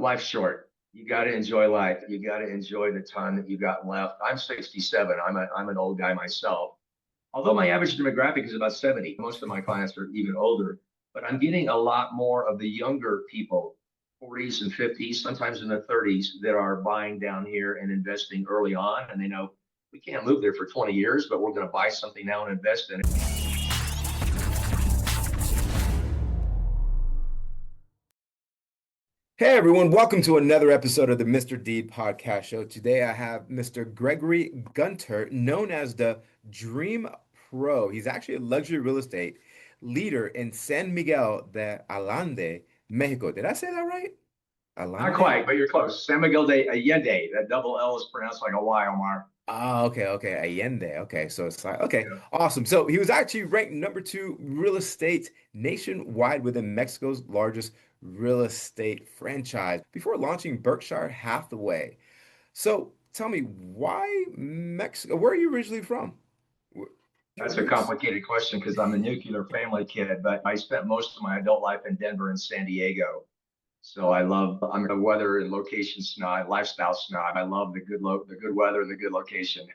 life's short. You got to enjoy life. You got to enjoy the time that you got left. I'm 67. I'm an old guy myself. Although my average demographic is about 70, most of my clients are even older, but I'm getting a lot more of the younger people, 40s and 50s, sometimes in the 30s, that are buying down here and investing early on. And they know we can't move there for 20 years, but we're going to buy something now and invest in it. Hey everyone, welcome to another episode of the Mr. D Podcast Show. Today I have Mr. Gregory Gunter, known as the Dream Pro. He's actually a luxury real estate leader in San Miguel de Allende, Mexico. Did I say that right? Not Allende? quite, but you're close. San Miguel de Allende. That double L is pronounced like a Y, Omar. Oh, okay. Allende. Okay, so it's like, okay, Yeah. awesome. So he was actually ranked number two real estate nationwide within Mexico's largest real estate franchise before launching Berkshire Hathaway. So tell me, why Mexico? Where are you originally from? Your That's a roots? complicated question because I'm a nuclear family kid, but I spent most of my adult life in Denver and San Diego. So I'm a weather and location snob, lifestyle snob. I love the good weather and the good location.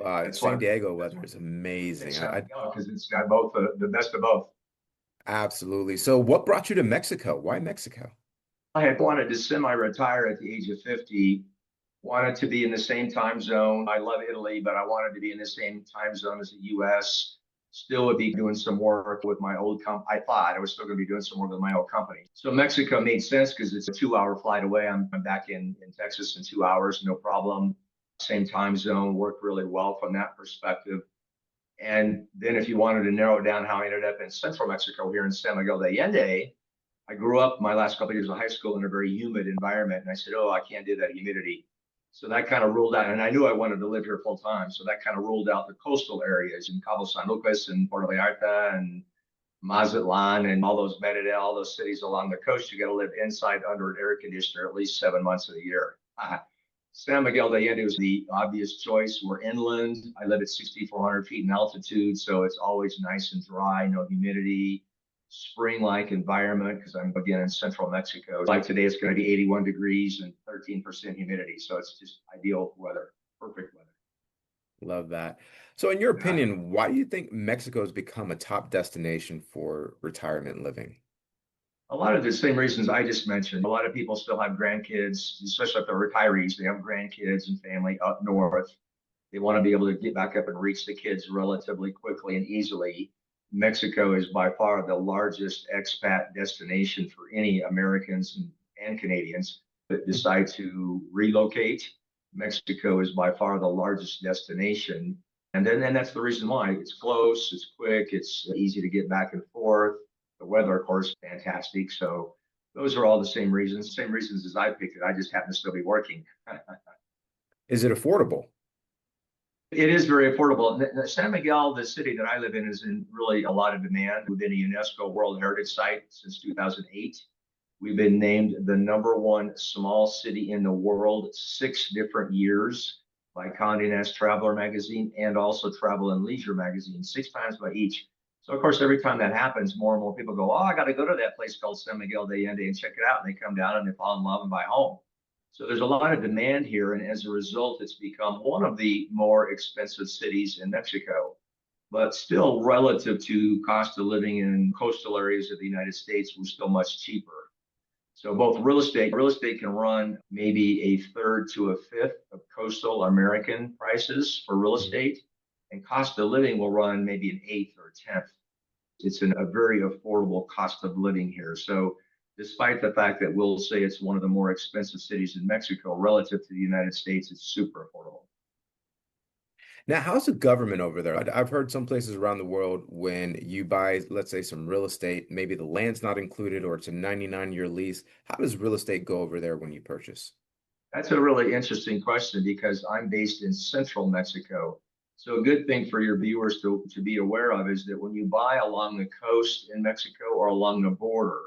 That's San why Diego weather is amazing. it's because it's got both the best of both. Absolutely. So what brought you to Mexico? Why Mexico? I had wanted to semi-retire at the age of 50, wanted to be in the same time zone. I love Italy, but I wanted to be in the same time zone as the US. Still would be doing some work with my old company. I thought I was still going to be doing some work with my old company. So Mexico made sense because it's a 2 hour flight away. I'm back in Texas in 2 hours, no problem. Same time zone, worked really well from that perspective. And then if you wanted to narrow it down how I ended up in central Mexico here in San Miguel de Allende, I grew up my last couple of years of high school in a very humid environment. And I said, oh, I can't do that humidity. So that kind of ruled out, and I knew I wanted to live here full time. So that kind of ruled out the coastal areas in Cabo San Lucas and Puerto Vallarta and Mazatlan and all those Medellin, all those cities along the coast. You got to live inside under an air conditioner at least 7 months of the year. San Miguel de Allende was the obvious choice. We're inland. I live at 6,400 feet in altitude, so it's always nice and dry, no humidity, spring-like environment because I'm again in central Mexico. Like today, it's going to be 81 degrees and 13% humidity, so it's just ideal weather, perfect weather. Love that. So in your Yeah. opinion, why do you think Mexico has become a top destination for retirement living? A lot of the same reasons I just mentioned. A lot of people still have grandkids, especially if they're retirees. They have grandkids and family up north. They want to be able to get back up and reach the kids relatively quickly and easily. Mexico is by far the largest expat destination for any Americans and Canadians that decide to relocate. Mexico is by far the largest destination. And that's the reason why it's close, it's quick, it's easy to get back and forth. The weather, of course, fantastic. So those are all the same reasons as I picked it. I just happen to still be working. Is it affordable? It is very affordable. San Miguel, the city that I live in, is in really a lot of demand. We've been a UNESCO World Heritage Site since 2008. We've been named the #1 small city in the world 6 different years by Condé Nast Traveler magazine and also Travel and Leisure magazine, 6 times by each. So, of course, every time that happens, more and more people go, oh, I got to go to that place called San Miguel de Allende and check it out. And they come down and they fall in love and buy home. So there's a lot of demand here, and as a result, it's become one of the more expensive cities in Mexico, but still relative to cost of living in coastal areas of the United States was still much cheaper. So both real estate can run maybe a third to a fifth of coastal American prices for real estate, and cost of living will run maybe an eighth or a tenth. It's a very affordable cost of living here. So despite the fact that we'll say it's one of the more expensive cities in Mexico relative to the United States, it's super affordable. Now, how's the government over there? I've heard some places around the world when you buy, let's say, some real estate, maybe the land's not included or it's a 99-year lease. How does real estate go over there when you purchase? That's a really interesting question because I'm based in central Mexico. So a good thing for your viewers to be aware of is that when you buy along the coast in Mexico or along the border,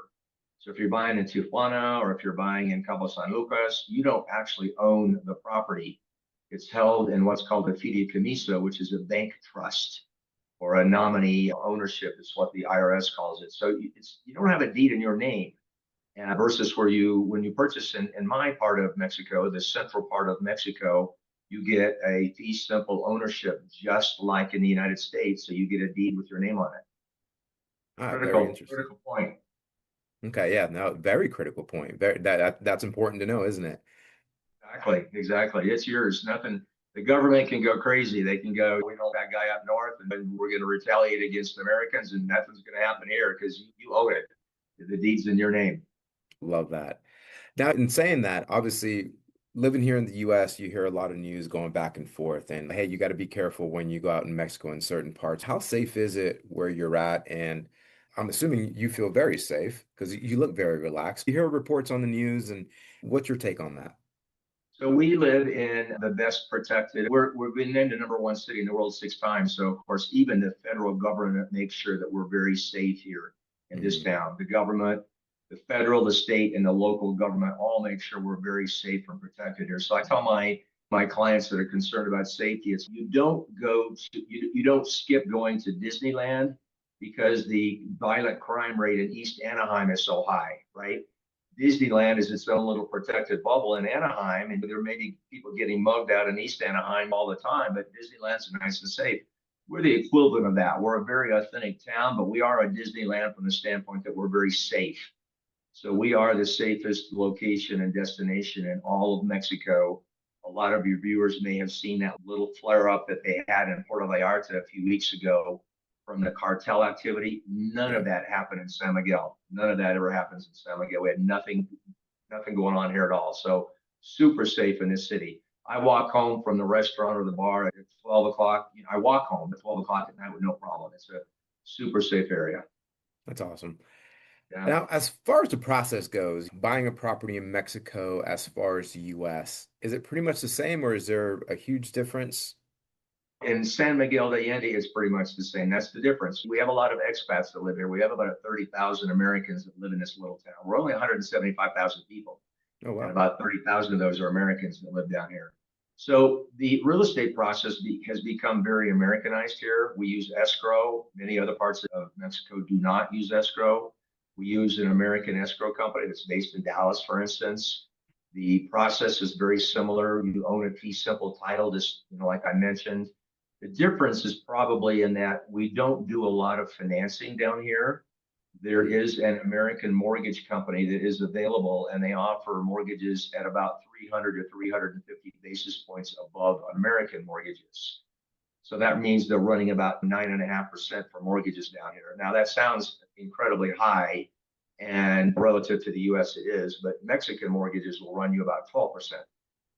so if you're buying in Tijuana or if you're buying in Cabo San Lucas, you don't actually own the property. It's held in what's called a fideicomiso, which is a bank trust or a nominee ownership is what the IRS calls it. So you don't have a deed in your name. And versus when you purchase in my part of Mexico, the central part of Mexico, you get a fee simple ownership just like in the United States. So you get a deed with your name on it. Very interesting. Critical point. Okay, yeah, no, very critical point. That's important to know, isn't it? Exactly, exactly. It's yours. Nothing. The government can go crazy. They can go, we know that guy up north, and then we're going to retaliate against Americans, and nothing's going to happen here because you own it. The deed's in your name. Love that. Now, in saying that, obviously, living here in the US, you hear a lot of news going back and forth. And hey, you got to be careful when you go out in Mexico in certain parts. How safe is it where you're at? And I'm assuming you feel very safe because you look very relaxed. You hear reports on the news, and what's your take on that? So we live in the best protected. We've been named the #1 city in the world 6 times. So of course, even the federal government makes sure that we're very safe here in this Hmm. town. The government, the federal, the state, and the local government all make sure we're very safe and protected here. So I tell my clients that are concerned about safety, it's you don't skip going to Disneyland because the violent crime rate in East Anaheim is so high, right? Disneyland is its own little protected bubble in Anaheim, and there may be people getting mugged out in East Anaheim all the time, but Disneyland's nice and safe. We're the equivalent of that. We're a very authentic town, but we are a Disneyland from the standpoint that we're very safe. So we are the safest location and destination in all of Mexico. A lot of your viewers may have seen that little flare up that they had in Puerto Vallarta a few weeks ago from the cartel activity. None Yeah, of that happened in San Miguel. None of that ever happens in San Miguel. We had nothing going on here at all. So super safe in this city. I walk home from the restaurant or the bar at 12 o'clock. I walk home at 12 o'clock at night with no problem. It's a super safe area. that's awesome. Yeah. Now, as far as the process goes, buying a property in Mexico as far as the US, is it pretty much the same or is there a huge difference? In San Miguel de Allende, it's pretty much the same. That's the difference. We have a lot of expats that live here. We have about 30,000 Americans that live in this little town. We're only 175,000 people, Oh, and wow. about 30,000 of those are Americans that live down here. So the real estate process has become very Americanized here. We use escrow. Many other parts of Mexico do not use escrow. We use an American escrow company that's based in Dallas, for instance. The process is very similar. You own a fee simple title, just like I mentioned. The difference is probably in that we don't do a lot of financing down here. There Hmm. is an American mortgage company that is available, and they offer mortgages at about 300 to 350 basis points above American mortgages. So that means they're running about 9.5% for mortgages down here. Now, that sounds incredibly high, and relative to the US, it is, but Mexican mortgages will run you about 12%.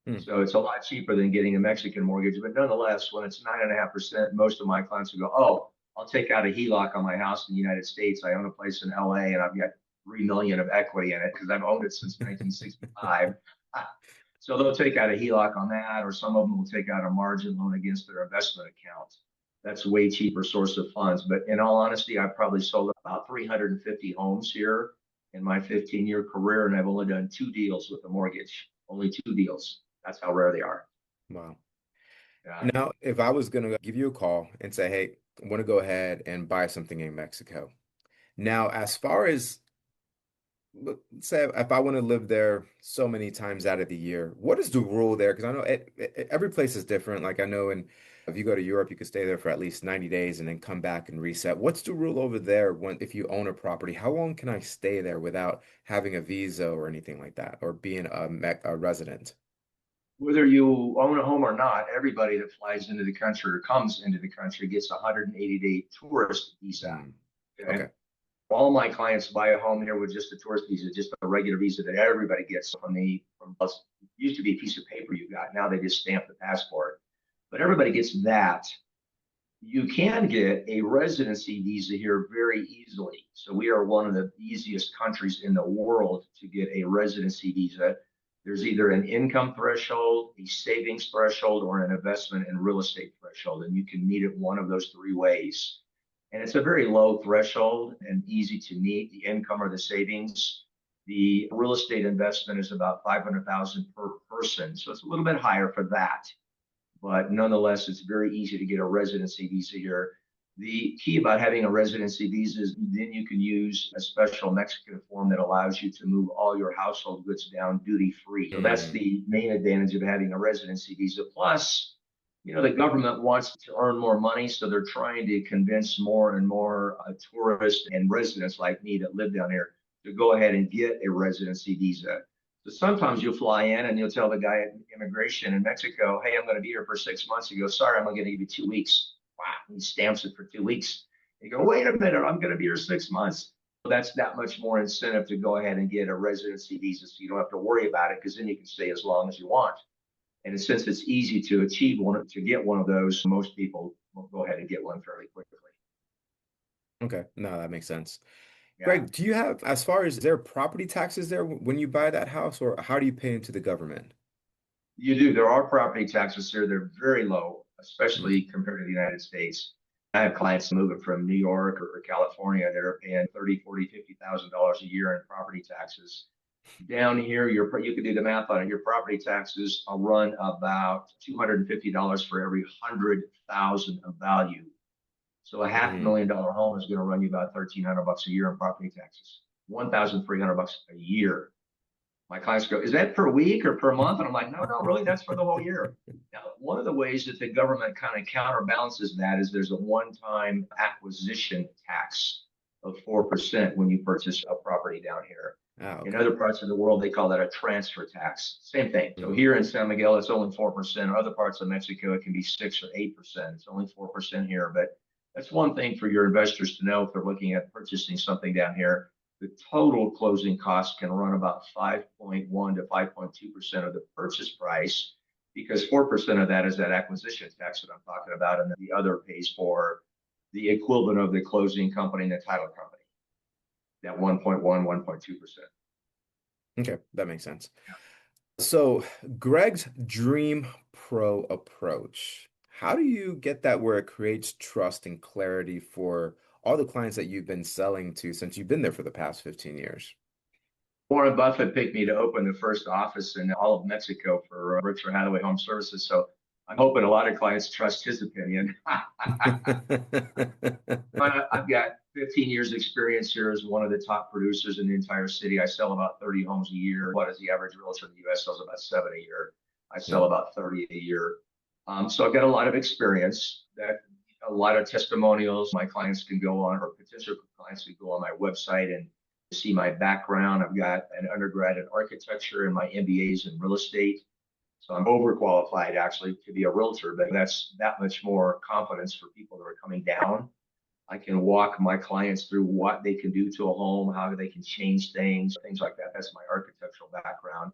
Hmm. So it's a lot cheaper than getting a Mexican mortgage. But nonetheless, when it's 9.5%, most of my clients will go, "Oh, I'll take out a HELOC on my house in the United States. I own a place in LA and I've got 3 million of equity in it because I've owned it since 1965." So they'll take out a HELOC on that, or some of them will take out a margin loan against their investment account. That's a way cheaper source of funds. But in all honesty, I've probably sold about 350 homes here in my 15-year career, and I've only done 2 deals with a mortgage. Only 2 deals. That's how rare they are. Wow. Yeah. Now, if I was going to give you a call and say, hey, I want to go ahead and buy something in Mexico. Now, as far as let's say if I want to live there so many times out of the year, what is the rule there? Because I know every place is different. Like I know, and if you go to Europe, you could stay there for at least 90 days and then come back and reset. What's the rule over there when if you own a property? How long can I stay there without having a visa or anything like that, or being a resident? Whether you own a home or not, everybody that flies into the country or comes into the country gets a 180-day tourist visa. Hmm. Okay. Okay. All my clients buy a home here with just a tourist visa, just a regular visa that everybody gets from used to be a piece of paper you got. Now they just stamp the passport. But everybody gets that. You can get a residency visa here very easily. So we are one of the easiest countries in the world to get a residency visa. There's either an income threshold, a savings threshold, or an investment in real estate threshold, and you can meet it one of those three ways. And it's a very low threshold and easy to meet, the income or the savings. The real estate investment is about 500,000 per person, so it's a little bit higher for that, but nonetheless, it's very easy to get a residency visa here. The key about having a residency visa is then you can use a special Mexican form that allows you to move all your household goods down duty free. So that's Mm, the main advantage of having a residency visa. Plus, the government wants to earn more money, so they're trying to convince more and more tourists and residents like me that live down here to go ahead and get a residency visa. So sometimes you'll fly in and you'll tell the guy at immigration in Mexico, "Hey, I'm going to be here for 6 months." He goes, "Sorry, I'm going to give you 2 weeks." Wow, he stamps it for 2 weeks. You go, "Wait a minute, I'm going to be here 6 months." So that's that much more incentive to go ahead and get a residency visa, so you don't have to worry about it, because then you can stay as long as you want. And since it's easy to get one of those, most people will go ahead and get one fairly quickly. okay, no, that makes sense. Yeah. Greg, do you have, as far as there property taxes there when you buy that house, or how do you pay into the government? You do. There are property taxes here. They're very low, Mm, especially compared to the United States. I have clients moving from New York or California that are paying 30, 40, $50,000 a year in property taxes. Down here, you can do the math on it. Your property taxes will run about $250 for every 100,000 of value. So a half mm. million dollar home is going to run you about $1,300 a year in property taxes. $1,300 a year. My clients go, "Is that per week or per month?" And I'm like, "No, no, really, that's for the whole year." Now, one of the ways that the government kind of counterbalances that is there's a one-time acquisition tax of 4% when you purchase a property down here. Ah, In okay. other parts of the world, they call that a transfer tax. Same thing. So Mm, here in San Miguel, it's only 4%. Other parts of Mexico, it can be 6 or 8%. It's only 4% here. But that's one thing for your investors to know if they're looking at purchasing something down here. The total closing costs can run about 5.1 to 5.2% of the purchase price, because 4% of that is that acquisition tax that I'm talking about, and then the other pays for the equivalent of the closing company and the title company, that 1.1, 1.2%. okay, that makes sense. So, Greg's Dream Pro approach, how do you get that where it creates trust and clarity for all the clients that you've been selling to since you've been there for the past 15 years? Warren Buffett picked me to open the first office in all of Mexico for Berkshire Hathaway HomeServices. So I'm hoping a lot of clients trust his opinion. I've got 15 years experience here as one of the top producers in the entire city. I sell about 30 homes a year. What is the average realtor in the U.S. sells about 7 a year. I sell Yeah. about 30 a year. So I've got a lot of experience, that a lot of testimonials. My clients can go on, or potential clients can go on my website and see my background. I've got an undergrad in architecture and my MBAs in real estate. So I'm overqualified actually to be a realtor, but that's that much more confidence for people that are coming down. I can walk my clients through what they can do to a home, how they can change things like that. That's my architectural background.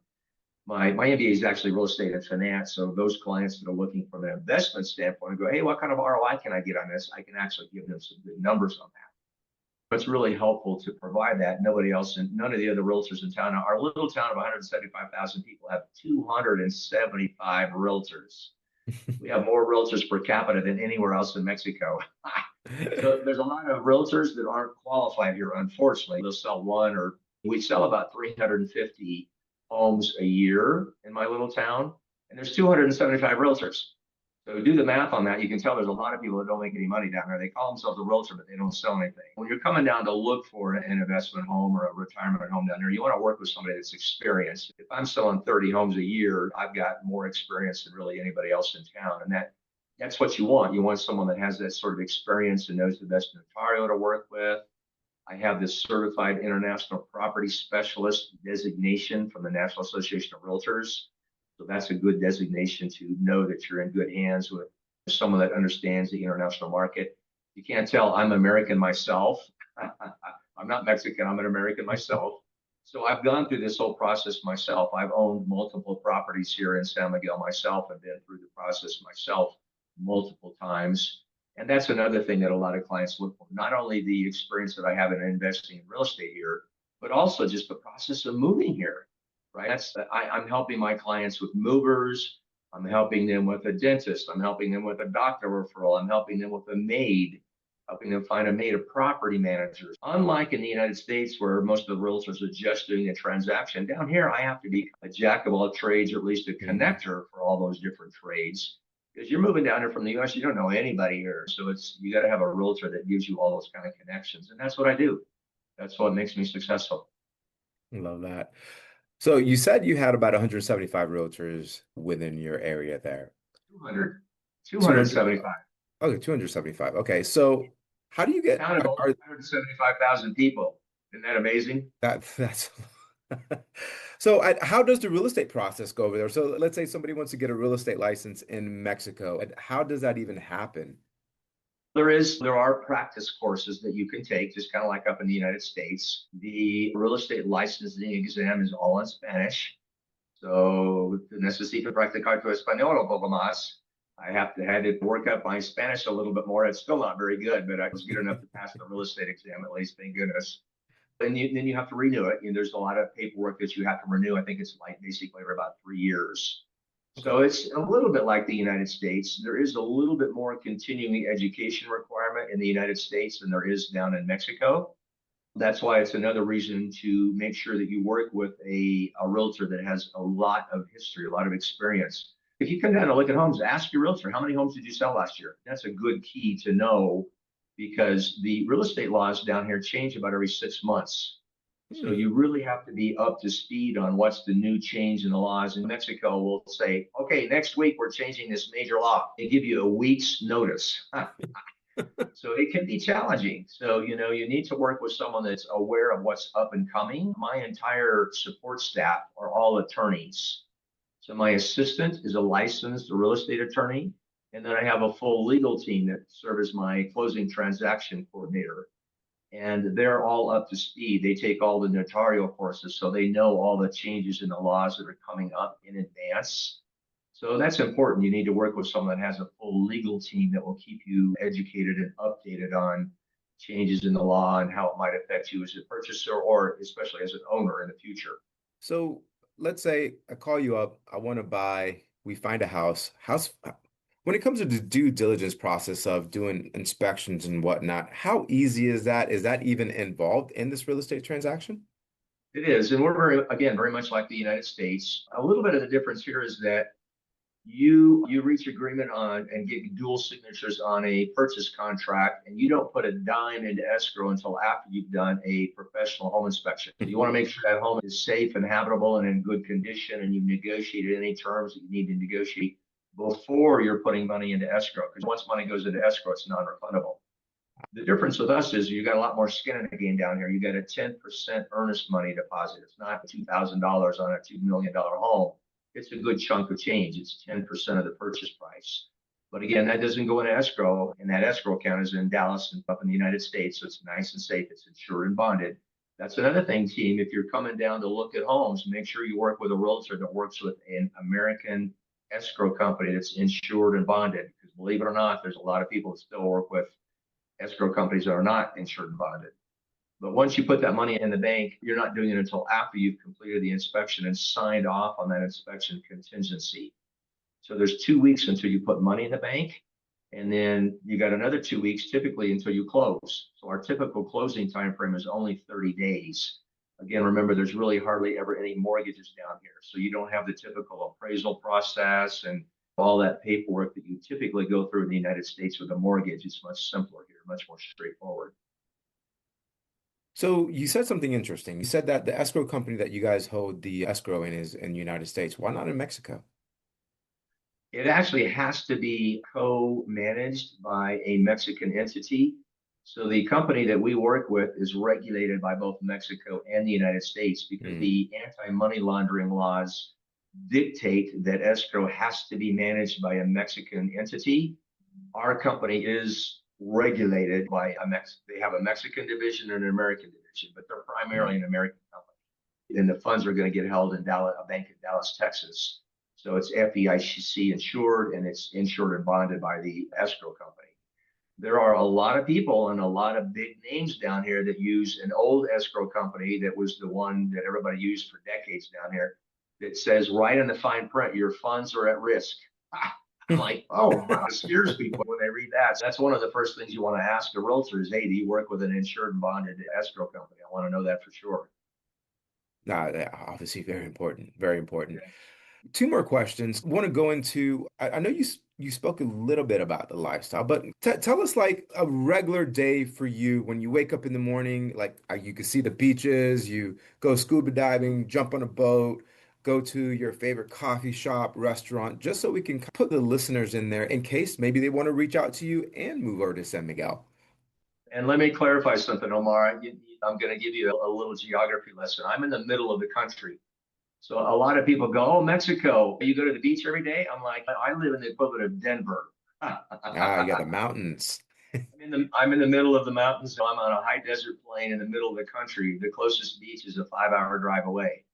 My MBA is actually real estate and finance. So those clients that are looking from an investment standpoint and go, "Hey, what kind of ROI can I get on this?" I can actually give them some good numbers on that. It's really helpful to provide that. Nobody else, and none of the other realtors in town. Our little town of 175,000 people have 275 realtors. We have more realtors per capita than anywhere else in Mexico. So there's a lot of realtors that aren't qualified here, unfortunately. They'll sell one, or we sell about 350 homes a year in my little town, and there's 275 realtors. So do the math on that. You can tell there's a lot of people that don't make any money down there. They call themselves a realtor, but they don't sell anything. When you're coming down to look for an investment home or a retirement home down there, you want to work with somebody that's experienced. If I'm selling 30 homes a year, I've got more experience than really anybody else in town. And that's what you want. You want someone that has that sort of experience and knows the best notario to work with. I have this certified international property specialist designation from the National Association of Realtors. So that's a good designation to know that you're in good hands with someone that understands the international market. You can't tell, I'm American myself. I'm not Mexican, I'm an American myself. So I've gone through this whole process myself. I've owned multiple properties here in San Miguel myself and been through the process myself multiple times. And that's another thing that a lot of clients look for. Not only the experience that I have in investing in real estate here, but also just the process of moving here, right? I'm helping my clients with movers. I'm helping them with a dentist. I'm helping them with a doctor referral. I'm helping them with a maid, helping them find a maid, of property managers. Unlike in the United States, where most of the realtors are just doing a transaction, down here I have to be a jack of all trades, or at least a Mm, connector for all those different trades, Because you're moving down here from the US, you don't know anybody here. So you got to have a realtor that gives you all those kind of connections. And that's what I do. That's what makes me successful. Love that. So you said you had about 175 realtors within your area there. 200, 200. 275. Okay, 275. Okay, so how do you get Counted 175,000 people. Isn't that amazing? that's so how does the real estate process go over there? So let's say somebody wants to get a real estate license in Mexico. And how does that even happen? There are practice courses that you can take, just kind of like up in the United States. The real estate licensing exam is all in Spanish. So necesito practicar tu español un poco más. Had to work up my Spanish a little bit more. It's still not very good, but I was good enough to pass the real estate exam at least, thank goodness. And then you have to renew it. There's a lot of paperwork that you have to renew. I think it's like basically every about 3 years. Okay. So it's a little bit like the United States. There is a little bit more continuing education requirement in the United States than there is down in Mexico. That's why it's another reason to make sure that you work with a realtor that has a lot of history, a lot of experience. If you come down to look at homes, ask your realtor, how many homes did you sell last year? That's a good key to know because the real estate laws down here change about every 6 months. So Hmm. you really have to be up to speed on what's the new change in the laws. In Mexico, will say, okay, next week we're changing this major law. They give you a week's notice. So it can be challenging. So, you need to work with someone that's aware of what's up and coming. My entire support staff are all attorneys. So my assistant is a licensed real estate attorney. And then I have a full legal team that serve as my closing transaction coordinator. And they're all up to speed. They take all the notarial courses, so they know all the changes in the laws that are coming up in advance. So that's important. You need to work with someone that has a full legal team that will keep you educated and updated on changes in the law and how it might affect you as a purchaser or especially as an owner in the future. So let's say I call you up, I want to buy, we find a house. When it comes to the due diligence process of doing inspections and whatnot, how easy is that? Is that even involved in this real estate transaction? It is. And we're again, very much like the United States. A little bit of the difference here is that you reach agreement on and get dual signatures on a purchase contract, and you don't put a dime into escrow until after you've done a professional home inspection. So you want to make sure that home is safe and habitable and in good condition, and you've negotiated any terms that you need to negotiate before you're putting money into escrow. Because once money goes into escrow, it's non-refundable. The difference with us is you got a lot more skin in the game down here. You got a 10% earnest money deposit. It's not $2,000 on a $2 million home. It's a good chunk of change. It's 10% of the purchase price. But again, that doesn't go into escrow, and that escrow account is in Dallas and up in the United States. So it's nice and safe. It's insured and bonded. That's another thing, team. If you're coming down to look at homes, make sure you work with a realtor that works with an American escrow company that's insured and bonded. Because believe it or not, there's a lot of people that still work with escrow companies that are not insured and bonded. But once you put that money in the bank, you're not doing it until after you've completed the inspection and signed off on that inspection contingency. So there's 2 weeks until you put money in the bank. And then you got another 2 weeks typically until you close. So our typical closing time frame is only 30 days. Again, remember, there's really hardly ever any mortgages down here. So you don't have the typical appraisal process and all that paperwork that you typically go through in the United States with a mortgage. It's much simpler here, much more straightforward. So you said something interesting. You said that the escrow company that you guys hold the escrow in is in the United States. Why not in Mexico? It actually has to be co-managed by a Mexican entity. So the company that we work with is regulated by both Mexico and the United States because Hmm. the anti-money laundering laws dictate that escrow has to be managed by a Mexican entity. Our company is regulated by they have a Mexican division and an American division, but they're Hmm. primarily an American company. And the funds are going to get held in Dallas, a bank in Dallas, Texas. So it's FDIC insured and it's insured and bonded by the escrow company. There are a lot of people and a lot of big names down here that use an old escrow company that was the one that everybody used for decades down here that says right in the fine print, your funds are at risk. I'm like, oh, wow, it scares people when they read that. So that's one of the first things you want to ask a realtor is, hey, do you work with an insured and bonded escrow company? I want to know that for sure. Nah, obviously very important, very important. Okay. Two more questions. Want to go into, I know You spoke a little bit about the lifestyle, but tell us like a regular day for you when you wake up in the morning, like you can see the beaches, you go scuba diving, jump on a boat, go to your favorite coffee shop, restaurant, just so we can put the listeners in there in case maybe they want to reach out to you and move over to San Miguel. And let me clarify something, Omar. I'm going to give you a little geography lesson. I'm in the middle of the country. So a lot of people go, "Oh, Mexico, you go to the beach every day?" I'm like, I live in the equivalent of Denver. Ah, you got the mountains. I'm in the middle of the mountains. So I'm on a high desert plain in the middle of the country. The closest beach is a 5-hour drive away.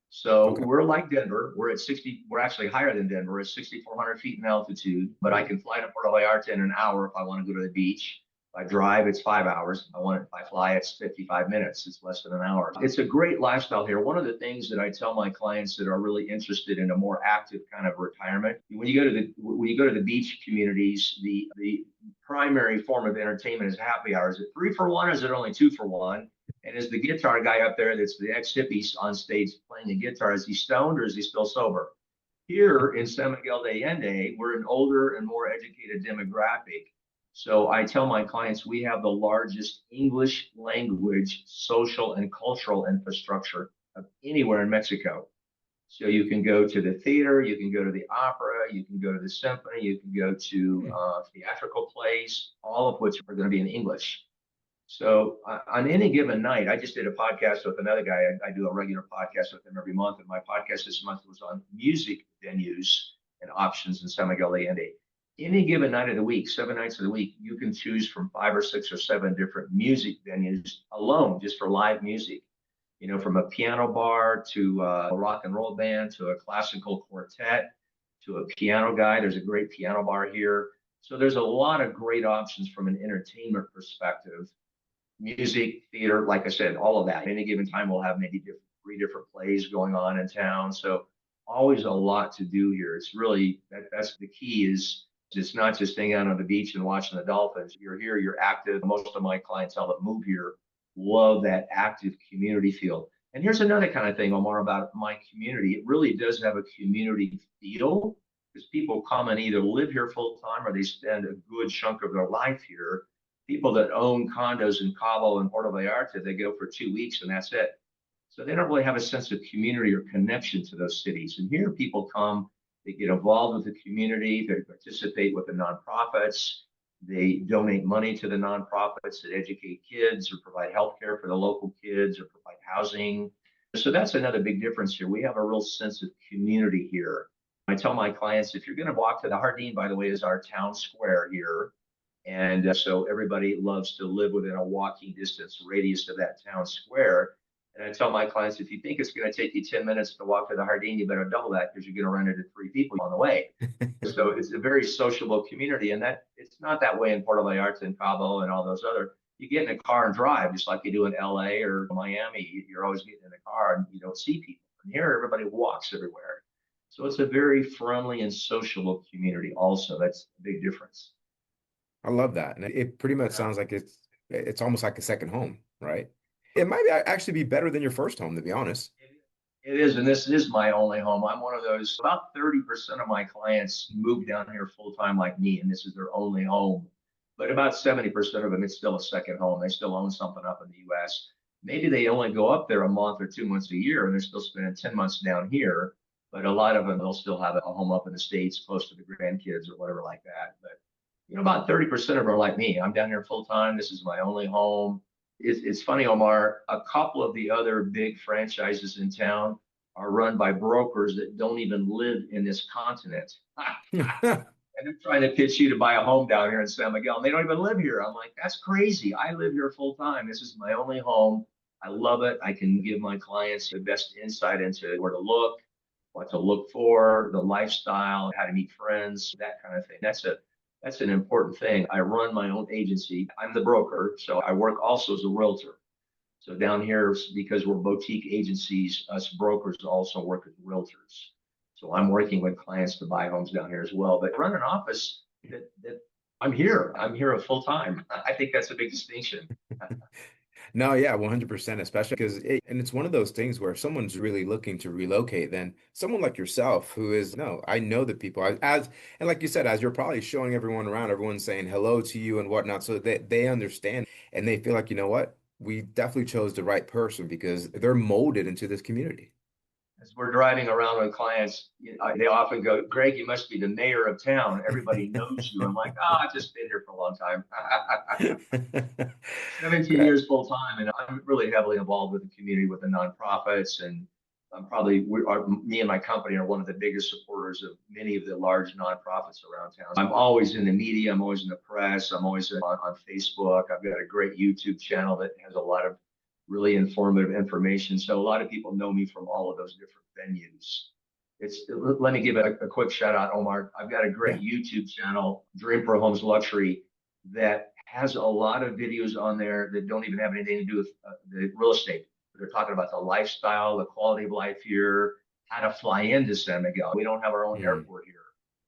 So Okay. we're like Denver. We're at 60. We're actually higher than Denver. We're at 6,400 feet in altitude. But I can fly to Puerto Vallarta in an hour if I want to go to the beach. If I drive, it's 5 hours. If I fly, it's 55 minutes. It's less than an hour. It's a great lifestyle here. One of the things that I tell my clients that are really interested in a more active kind of retirement, when you go to the beach communities, the primary form of entertainment is happy hours. Is it 3 for 1 or is it only 2 for 1? And is the guitar guy up there that's the ex-hippie on stage playing the guitar, is he stoned or is he still sober? Here in San Miguel de Allende, we're an older and more educated demographic. So I tell my clients we have the largest English language, social, and cultural infrastructure of anywhere in Mexico. So you can go to the theater, you can go to the opera, you can go to the symphony, you can go to Hmm. theatrical plays, all of which are going to be in English. So on any given night, I just did a podcast with another guy. I do a regular podcast with him every month, and my podcast this month was on music venues and options in San Miguel de Allende. Any given night of the week, 7 nights of the week, you can choose from 5 or 6 or 7 different music venues alone, just for live music. From a piano bar to a rock and roll band to a classical quartet to a piano guy. There's a great piano bar here. So there's a lot of great options from an entertainment perspective, music, theater, like I said, all of that. At any given time, we'll have maybe 3 different plays going on in town. So always a lot to do here. It's really that's the key is it's not just hanging out on the beach and watching the dolphins. You're here, you're active. Most of my clientele that move here love that active community feel. And here's another kind of thing, Omar, about my community. It really does have a community feel because people come and either live here full time or they spend a good chunk of their life here. People that own condos in Cabo and Puerto Vallarta, they go for 2 weeks and that's it. So they don't really have a sense of community or connection to those cities. And here people come, they get involved with the community, they participate with the nonprofits, they donate money to the nonprofits that educate kids or provide health care for the local kids or provide housing. So that's another big difference here. We have a real sense of community here. I tell my clients if you're going to walk to the Jardín, by the way, is our town square here. And so everybody loves to live within a walking distance radius of that town square. And I tell my clients, if you think it's going to take you 10 minutes to walk to the Jardín, you better double that because you're going to run into 3 people on the way. So it's a very sociable community. And that it's not that way in Puerto Vallarta and Cabo and all those other. You get in a car and drive just like you do in LA or Miami. You're always getting in the car and you don't see people. And here, everybody walks everywhere. So it's a very friendly and sociable community, also. That's a big difference. I love that. And it pretty much Yeah. sounds like it's almost like a second home, right? It might actually be better than your first home, to be honest. It is, and this is my only home. I'm one of those, about 30% of my clients move down here full time like me, and this is their only home. But about 70% of them, it's still a second home. They still own something up in the US. Maybe they only go up there a month or 2 months a year, and they're still spending 10 months down here. But a lot of them, they'll still have a home up in the States close to the grandkids or whatever like that. But about 30% of them are like me. I'm down here full time. This is my only home. It's funny, Omar. A couple of the other big franchises in town are run by brokers that don't even live in this continent. And they're trying to pitch you to buy a home down here in San Miguel, and they don't even live here. I'm like, that's crazy. I live here full time. This is my only home. I love it. I can give my clients the best insight into where to look, what to look for, the lifestyle, how to meet friends, that kind of thing. That's an important thing. I run my own agency. I'm the broker, so I work also as a realtor. So down here, because we're boutique agencies, us brokers also work as realtors. So I'm working with clients to buy homes down here as well. But run an office that I'm here. I'm here full time. I think that's a big distinction. No, yeah, 100%, especially because and it's one of those things where if someone's really looking to relocate, then someone like yourself who is, no, I know the people and like you said, as you're probably showing everyone around, everyone's saying hello to you and whatnot, so they understand and they feel like, you know what, we definitely chose the right person because they're molded into this community. As we're driving around with clients, they often go, Greg, you must be the mayor of town. Everybody knows you. I'm like, oh, I've just been here for a long time. 17 Great. years full time, and I'm really heavily involved with the community, with the nonprofits, and I'm probably me and my company are one of the biggest supporters of many of the large nonprofits around town. I'm always in the media, I'm always in the press, I'm always on Facebook. I've got a great YouTube channel that has a lot of really informative information. So a lot of people know me from all of those different venues. Let me give a quick shout out, Omar. I've got a Yeah. great YouTube channel, Dream for Homes Luxury, that has a lot of videos on there that don't even have anything to do with the real estate. They're talking about the lifestyle, the quality of life here, how to fly into San Miguel. We don't have our own Mm. airport here.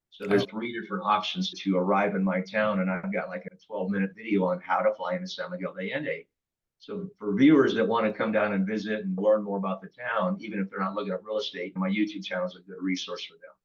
So there's Oh, 3 different options to arrive in my town, and I've got like a 12-minute video on how to fly into San Miguel de Allende. So for viewers that want to come down and visit and learn more about the town, even if they're not looking at real estate, my YouTube channel is a good resource for them.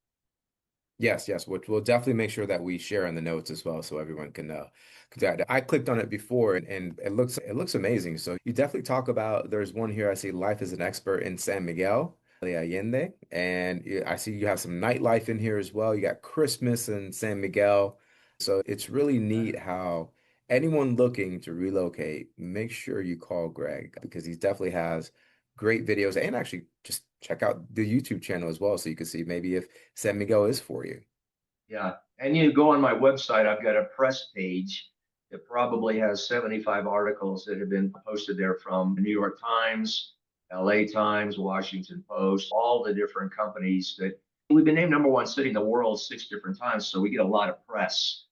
yes, yes, which we'll definitely make sure that we share in the notes as well so everyone can know. Because I clicked on it before and it looks amazing. So you definitely talk about there's one here I see life as an expert in San Miguel de Allende. And I see you have some nightlife in here as well. You got Christmas in San Miguel. So it's really neat how anyone looking to relocate, make sure you call Greg because he definitely has great videos and actually just check out the YouTube channel as well so you can see maybe if San Miguel is for you. Yeah. And you go on my website, I've got a press page that probably has 75 articles that have been posted there from the New York Times, LA Times, Washington Post, all the different companies that we've been named number one city in the world 6 different times. So we get a lot of press.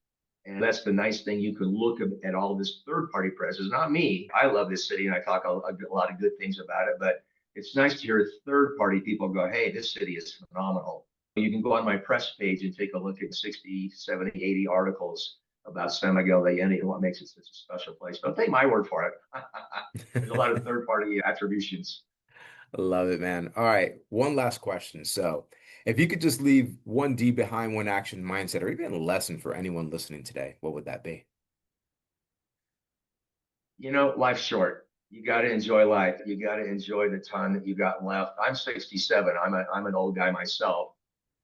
And that's the nice thing. You can look at all this third party press. It's not me. I love this city and I talk a lot of good things about it, but it's nice to hear third party people go, hey, this city is phenomenal. You can go on my press page and take a look at 60, 70, 80 articles about San Miguel de Allende and what makes it such a special place. Don't take my word for it. There's a lot of third party attributions. Love it, man. All right, one last question. So, if you could just leave one D behind one action mindset or even a lesson for anyone listening today, what would that be? Life's short. You got to enjoy life. You got to enjoy the time that you got left. I'm 67. I'm an old guy myself.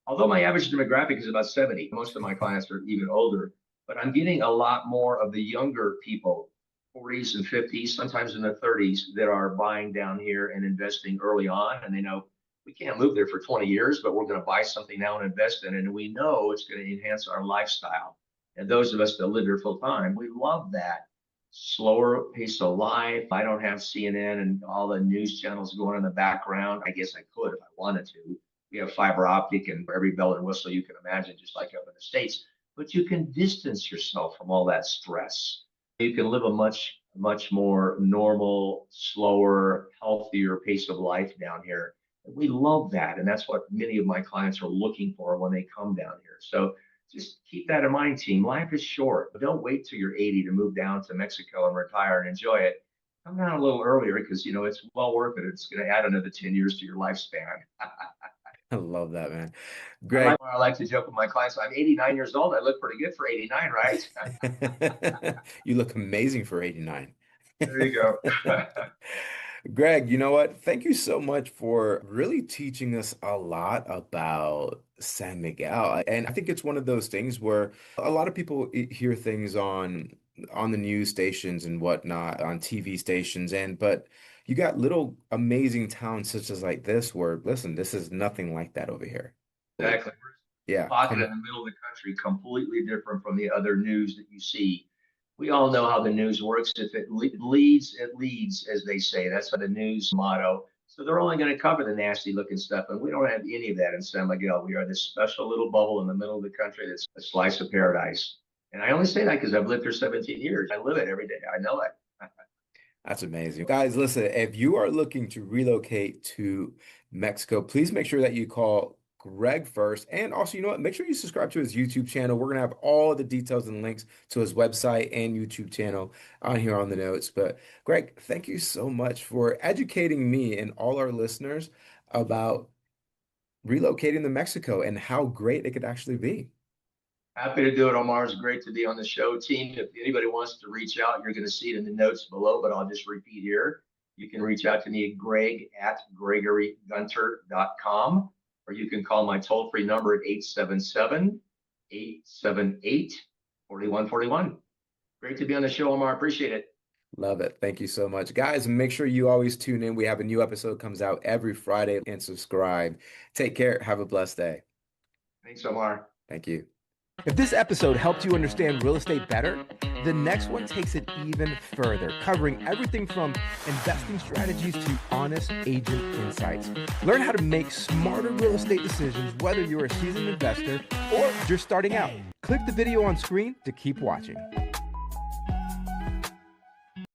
Although my average demographic is about 70, most of my clients are even older, but I'm getting a lot more of the younger people, 40s and 50s, sometimes in their 30s, that are buying down here and investing early on. And they know we can't move there for 20 years, but we're going to buy something now and invest in it. And we know it's going to enhance our lifestyle. And those of us that live here full time, we love that slower pace of life. I don't have CNN and all the news channels going in the background. I guess I could if I wanted to. We have fiber optic and every bell and whistle you can imagine, just like up in the States. But you can distance yourself from all that stress. You can live a much more normal, slower, healthier pace of life down here. And we love that. And that's what many of my clients are looking for when they come down here. So just keep that in mind, team. Life is short. Don't wait till you're 80 to move down to Mexico and retire and enjoy it. Come down a little earlier because it's well worth it. It's going to add another 10 years to your lifespan. I love that, man. I Greg, like I like to joke with my clients. I'm 89 years old. I look pretty good for 89, right? you look amazing for 89. There you go. Greg, you know what? Thank you so much for really teaching us a lot about San Miguel. And I think it's one of those things where a lot of people hear things on the news stations and whatnot, on TV stations, and but you got little amazing towns such as like this where, listen, this is nothing like that over here. Exactly. Yeah, Pocket come in the middle of the country, completely different from the other news that you see. We all know how the news works. If it leads, it leads, as they say. That's the news motto. So they're only going to cover the nasty looking stuff. And we don't have any of that in San Miguel. We are this special little bubble in the middle of the country that's a slice of paradise. And I only say that because I've lived here 17 years. I live it every day. I know it. That's amazing. Guys, listen, if you are looking to relocate to Mexico, please make sure that you call Greg first. And also, you know what? Make sure you subscribe to his YouTube channel. We're going to have all the details and links to his website and YouTube channel on here on the notes. But Greg, thank you so much for educating me and all our listeners about relocating to Mexico and how great it could actually be. Happy to do it, Omar. It's great to be on the show, team. If anybody wants to reach out, you're going to see it in the notes below, but I'll just repeat here. You can reach out to me at greg@gregorygunter.com, or you can call my toll-free number at 877-878-4141. Great to be on the show, Omar. Appreciate it. Love it. Thank you so much. Guys, make sure you always tune in. We have a new episode comes out every Friday and subscribe. Take care. Have a blessed day. Thanks, Omar. Thank you. If this episode helped you understand real estate better, the next one takes it even further, covering everything from investing strategies to honest agent insights. Learn how to make smarter real estate decisions, whether you're a seasoned investor or just starting out. Click the video on screen to keep watching.